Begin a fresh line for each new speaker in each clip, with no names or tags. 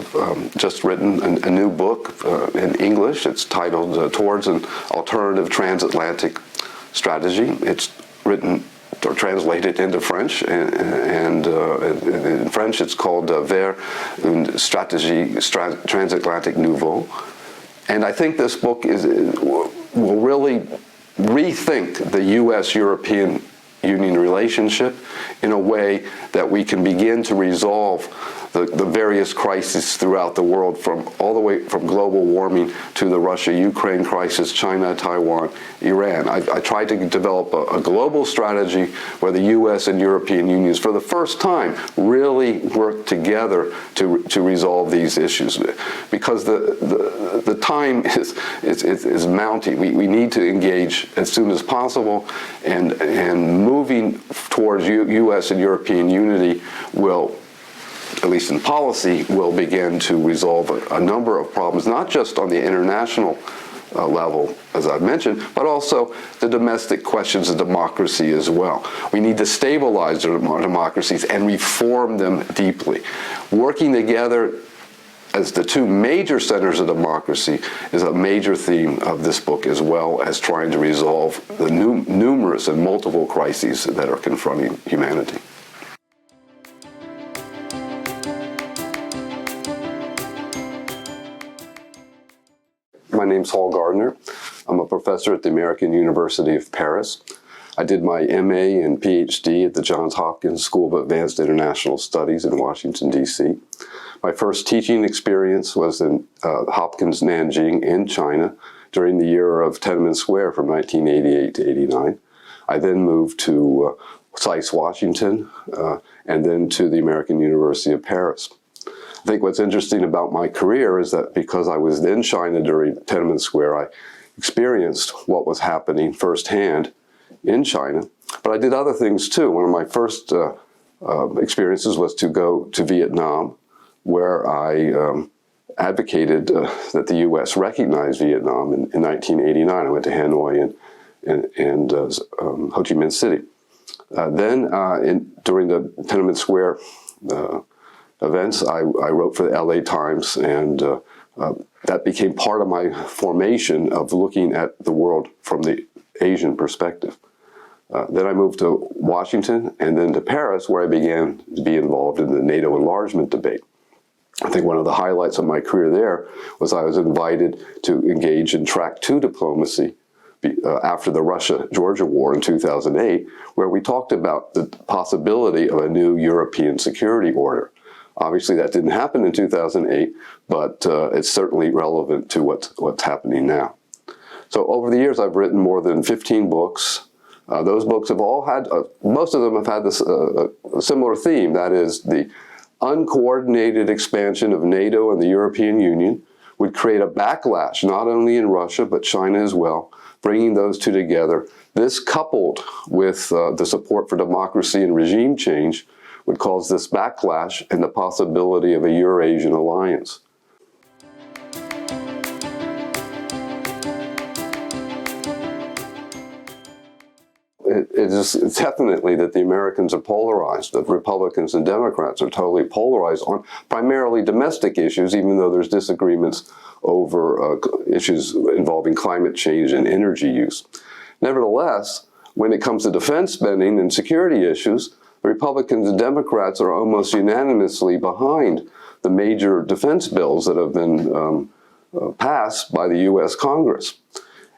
have just written a new book in English. It's titled Towards an Alternative Transatlantic Strategy. It's written or translated into French, and in French it's called Vers une Stratégie Transatlantique nouveau. And I think this book will really rethink the U.S.-European Union relationship in a way that we can begin to resolve the various crises throughout the world, all the way from global warming to the Russia-Ukraine crisis, China, Taiwan, Iran. I tried to develop a global strategy where the U.S. and European unions, for the first time, really work together to resolve these issues, because the time is mounting. We need to engage as soon as possible, and moving towards U.S. and European unity will, at least in policy, will begin to resolve a number of problems, not just on the international level, as I've mentioned, but also the domestic questions of democracy as well. We need to stabilize our democracies and reform them deeply. Working together as the two major centers of democracy is a major theme of this book, as well as trying to resolve the numerous and multiple crises that are confronting humanity. My name's Hall GARDNER. I'm a professor at the American University of Paris. I did my MA and PhD at the Johns Hopkins School of Advanced International Studies in Washington, D.C. My first teaching experience was in Hopkins Nanjing in China during the year of Tiananmen Square from 1988 to 89. I then moved to SAIS, Washington, and then to the American University of Paris. I think what's interesting about my career is that because I was in China during Tiananmen Square, I experienced what was happening firsthand in China, but I did other things too. One of my first experiences was to go to Vietnam, where I advocated that the U.S. recognize Vietnam in 1989. I went to Hanoi and Ho Chi Minh City. During the Tiananmen Square events, I wrote for the LA Times, and that became part of my formation of looking at the world from the Asian perspective. Then I moved to Washington and then to Paris, where I began to be involved in the NATO enlargement debate. I think one of the highlights of my career there was I was invited to engage in Track 2 diplomacy after the Russia-Georgia war in 2008, where we talked about the possibility of a new European security order. Obviously, that didn't happen in 2008, but it's certainly relevant to what's happening now. So over the years, I've written more than 15 books. Those books have all had, most of them have had this a similar theme, that is the uncoordinated expansion of NATO and the European Union would create a backlash, not only in Russia, but China as well, bringing those two together. This, coupled with the support for democracy and regime change, would cause this backlash and the possibility of a Eurasian alliance. It is definitely that the Americans are polarized, that Republicans and Democrats are totally polarized on primarily domestic issues, even though there's disagreements over issues involving climate change and energy use. Nevertheless, when it comes to defense spending and security issues, the Republicans and Democrats are almost unanimously behind the major defense bills that have been passed by the U.S. Congress.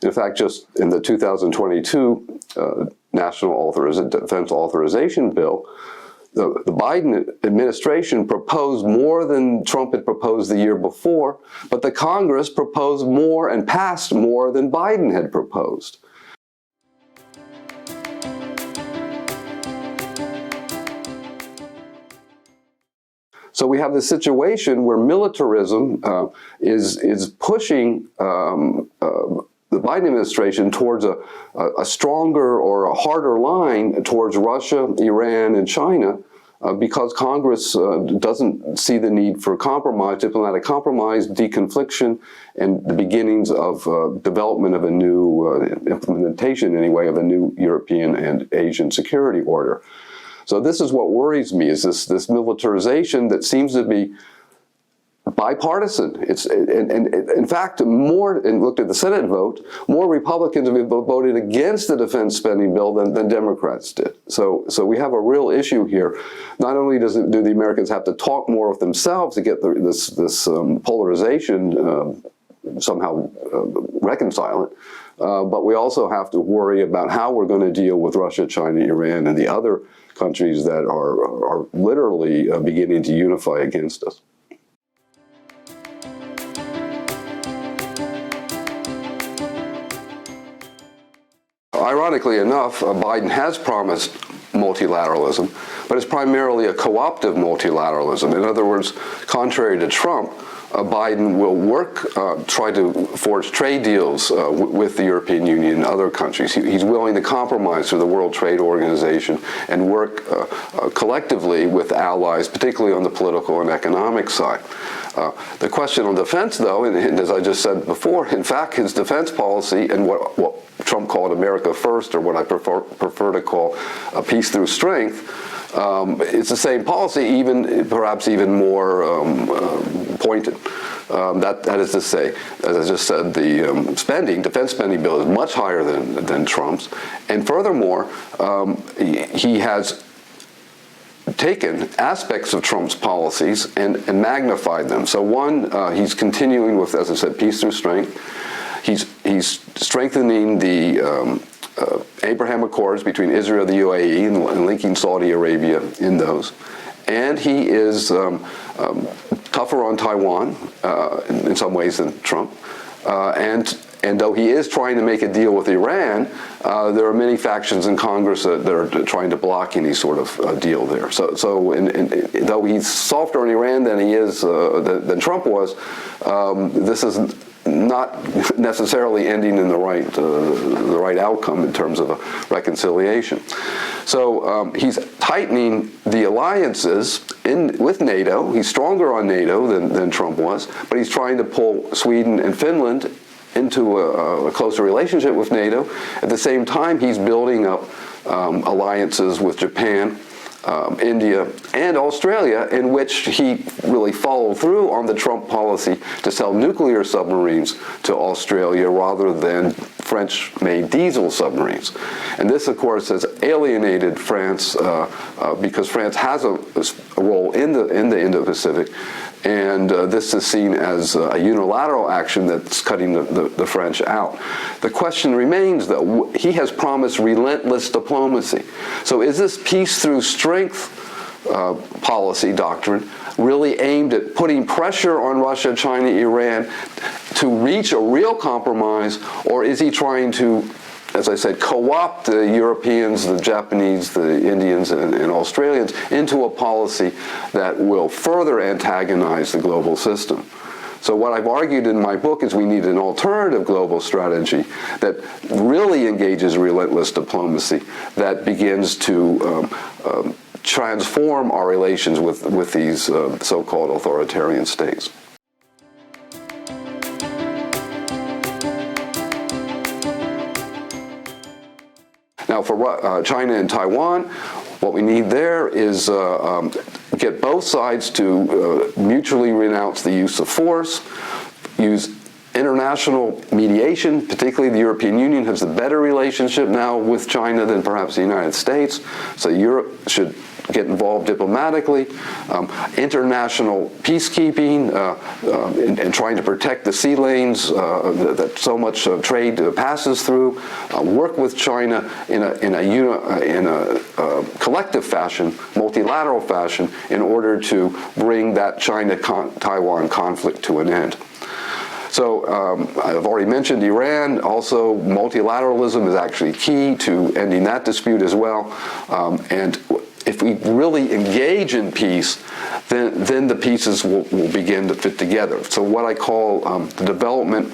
In fact, just in the 2022 National Defense Authorization Bill, the Biden administration proposed more than Trump had proposed the year before, but the Congress proposed more and passed more than Biden had proposed. So we have this situation where militarism is pushing the Biden administration towards a stronger or a harder line towards Russia, Iran, and China, because Congress doesn't see the need for compromise, diplomatic compromise, deconfliction, and the beginnings of development of a new implementation, anyway, of a new European and Asian security order. So this is what worries me, is this militarization that seems to be bipartisan. And in fact, and looked at the Senate vote, more Republicans have voted against the defense spending bill than Democrats did. So we have a real issue here. Not only do the Americans have to talk more with themselves to get this polarization somehow reconcile it, but we also have to worry about how we're going to deal with Russia, China, Iran, and the other countries that are literally beginning to unify against us. Ironically enough, Biden has promised multilateralism, but it's primarily a co-optive multilateralism. In other words, contrary to Trump, Biden will try to forge trade deals with the European Union and other countries. He's willing to compromise through the World Trade Organization and work collectively with allies, particularly on the political and economic side. The question on defense, though, and as I just said before, in fact, his defense policy and what Trump called America First, or what I prefer to call peace through strength, it's the same policy, perhaps even more pointed. That is to say, as I just said, the defense spending bill is much higher than Trump's, and furthermore, he has taken aspects of Trump's policies and magnified them. So one, he's continuing with, as I said, peace through strength. He's strengthening the Abraham Accords between Israel and the UAE and linking Saudi Arabia in those. And he is tougher on Taiwan in some ways than Trump. And though he is trying to make a deal with Iran, there are many factions in Congress that are trying to block any sort of deal there. So though he's softer on Iran than he is than Trump was, this is not necessarily ending in the right outcome in terms of a reconciliation. So he's tightening the alliances with NATO. He's stronger on NATO than Trump was, but he's trying to pull Sweden and Finland into a closer relationship with NATO. At the same time, he's building up alliances with Japan, India, and Australia, in which he really followed through on the Trump policy to sell nuclear submarines to Australia rather than French-made diesel submarines. And this, of course, has alienated France because France has a role in the Indo-Pacific, and this is seen as a unilateral action that's cutting the French out. The question remains, though, he has promised relentless diplomacy. So is this peace through strength policy doctrine really aimed at putting pressure on Russia, China, Iran to reach a real compromise, or is he trying to, as I said, co-opt the Europeans, the Japanese, the Indians, and Australians into a policy that will further antagonize the global system? So what I've argued in my book is we need an alternative global strategy that really engages relentless diplomacy, that begins to transform our relations with these so-called authoritarian states. Now, for China and Taiwan, what we need there is get both sides to mutually renounce the use of force, use international mediation. Particularly the European Union has a better relationship now with China than perhaps the United States, so Europe should get involved diplomatically, international peacekeeping, and trying to protect the sea lanes that so much trade passes through, work with China in a collective fashion, multilateral fashion, in order to bring that China-Taiwan conflict to an end. So I've already mentioned Iran. Also, multilateralism is actually key to ending that dispute as well. And if we really engage in peace, then the pieces will begin to fit together. So what I call the development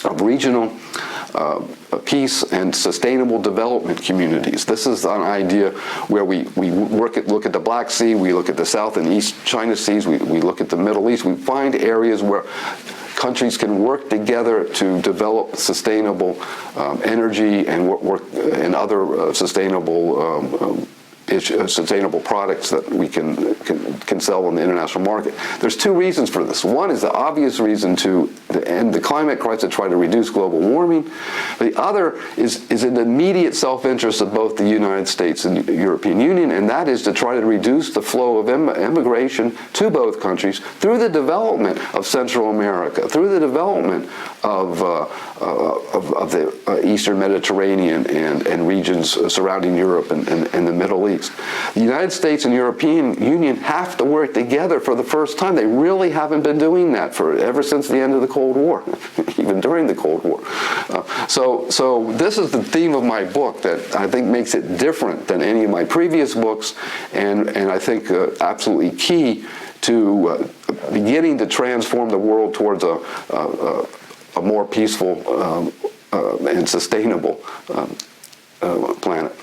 of regional peace and sustainable development communities. This is an idea where we look at the Black Sea, we look at the South and East China Seas, we look at the Middle East. We find areas where countries can work together to develop sustainable energy and work and other sustainable products that we can can sell on the international market. There's two reasons for this. One is the obvious reason to end the climate crisis, try to reduce global warming. The other is in the immediate self-interest of both the United States and the European Union, and that is to try to reduce the flow of immigration to both countries through the development of Central America, through the development of the Eastern Mediterranean and regions surrounding Europe and the Middle East. The United States and European Union have to work together for the first time. They really haven't been doing that ever since the end of the Cold War, even during the Cold War. So this is the theme of my book that I think makes it different than any of my previous books, and I think absolutely key to beginning to transform the world towards a more peaceful and sustainable planet.